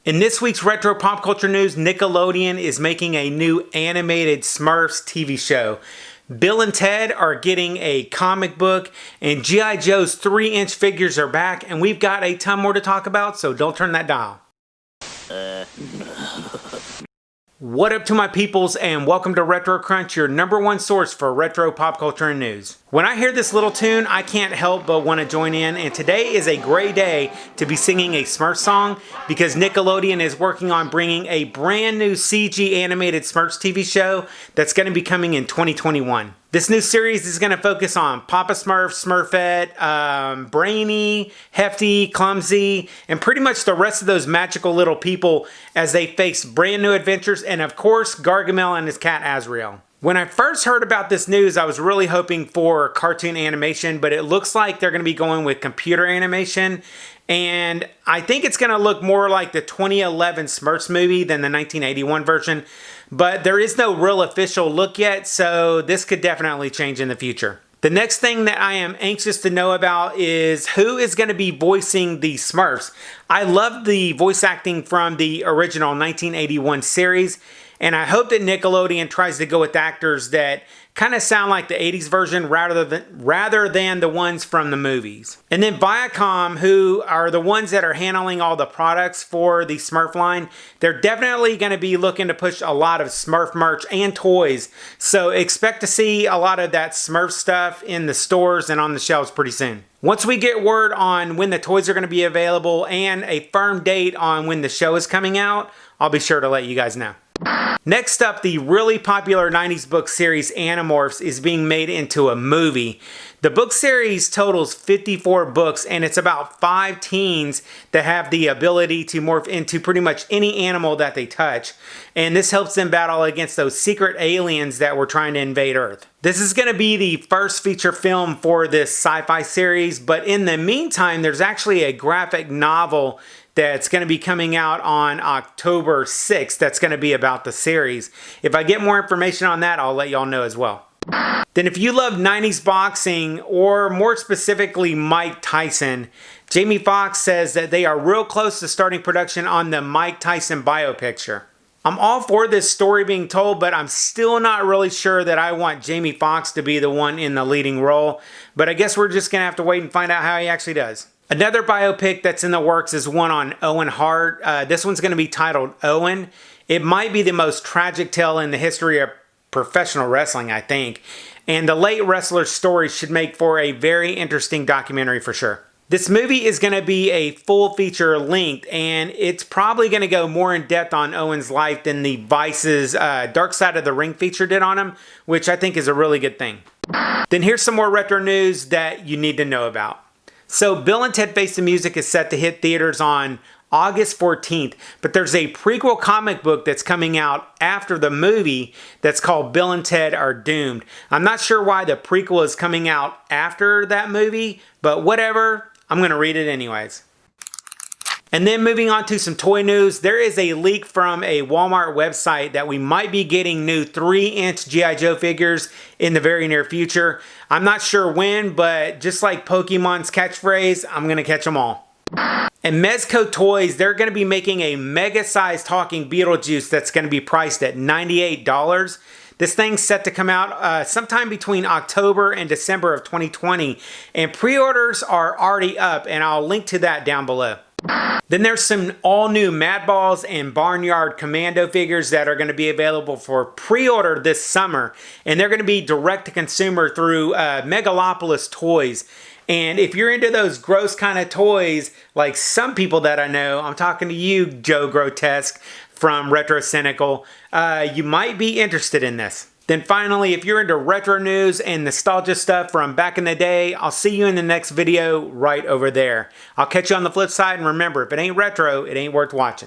In this week's Retro Pop Culture News, Nickelodeon is making a new animated Smurfs TV show. Bill and Ted are getting a comic book, and G.I. Joe's 3-inch figures are back, and we've got a ton more to talk about, so don't turn that dial. What up to my peoples, and welcome to Retro Crunch, your #1 source for retro pop culture and news. When I hear this little tune, I can't help but want to join in, and today is a great day to be singing a Smurf song because Nickelodeon is working on bringing a brand new CG animated Smurfs TV show that's going to be coming in 2021. This new series is going to focus on Papa Smurf, Smurfette, Brainy, Hefty, Clumsy, and pretty much the rest of those magical little people as they face brand new adventures, and of course, Gargamel and his cat Azrael. When I first heard about this news, I was really hoping for cartoon animation, but it looks like they're going to be going with computer animation, and I think it's going to look more like the 2011 Smurfs movie than the 1981 version, but there is no real official look yet, so this could definitely change in the future. The next thing that I am anxious to know about is who is going to be voicing the Smurfs. I love the voice acting from the original 1981 series, and I hope that Nickelodeon tries to go with actors that kind of sound like the 80s version rather than the ones from the movies. And then Viacom, who are the ones that are handling all the products for the Smurf line, they're definitely going to be looking to push a lot of Smurf merch and toys. So expect to see a lot of that Smurf stuff in the stores and on the shelves pretty soon. Once we get word on when the toys are going to be available and a firm date on when the show is coming out, I'll be sure to let you guys know. Next up, the really popular 90s book series Animorphs is being made into a movie. The book series totals 54 books, and it's about 5 teens that have the ability to morph into pretty much any animal that they touch. And this helps them battle against those secret aliens that were trying to invade Earth. This is going to be the first feature film for this sci-fi series, but in the meantime, there's actually a graphic novel that's going to be coming out on October 6th. That's going to be about the series. If I get more information on that, I'll let y'all know as well. Then if you love 90s boxing, or more specifically Mike Tyson, Jamie Foxx says that they are real close to starting production on the Mike Tyson biopicture. I'm all for this story being told, but I'm still not really sure that I want Jamie Foxx to be the one in the leading role. But I guess we're just going to have to wait and find out how he actually does. Another biopic that's in the works is one on Owen Hart. This one's going to be titled Owen. It might be the most tragic tale in the history of professional wrestling, I think. And the late wrestler's story should make for a very interesting documentary for sure. This movie is going to be a full feature length, and it's probably going to go more in depth on Owen's life than the Vice's Dark Side of the Ring feature did on him, which I think is a really good thing. Then here's some more retro news that you need to know about. So Bill and Ted Face the Music is set to hit theaters on August 14th, but there's a prequel comic book that's coming out after the movie that's called Bill and Ted Are Doomed. I'm not sure why the prequel is coming out after that movie, but whatever, I'm going to read it anyways. And then moving on to some toy news, there is a leak from a Walmart website that we might be getting new 3-inch G.I. Joe figures in the very near future. I'm not sure when, but just like Pokemon's catchphrase, I'm going to catch them all. And Mezco Toys, they're going to be making a mega-sized talking Beetlejuice that's going to be priced at $98. This thing's set to come out sometime between October and December of 2020, and pre-orders are already up, and I'll link to that down below. Then there's some all-new Madballs and Barnyard Commando figures that are going to be available for pre-order this summer, and they're going to be direct-to-consumer through Megalopolis Toys. And if you're into those gross kind of toys, like some people that I know, I'm talking to you, Joe Grotesque from Retro Cynical, you might be interested in this. Then finally, if you're into retro news and nostalgia stuff from back in the day, I'll see you in the next video right over there. I'll catch you on the flip side, and remember, if it ain't retro, it ain't worth watching.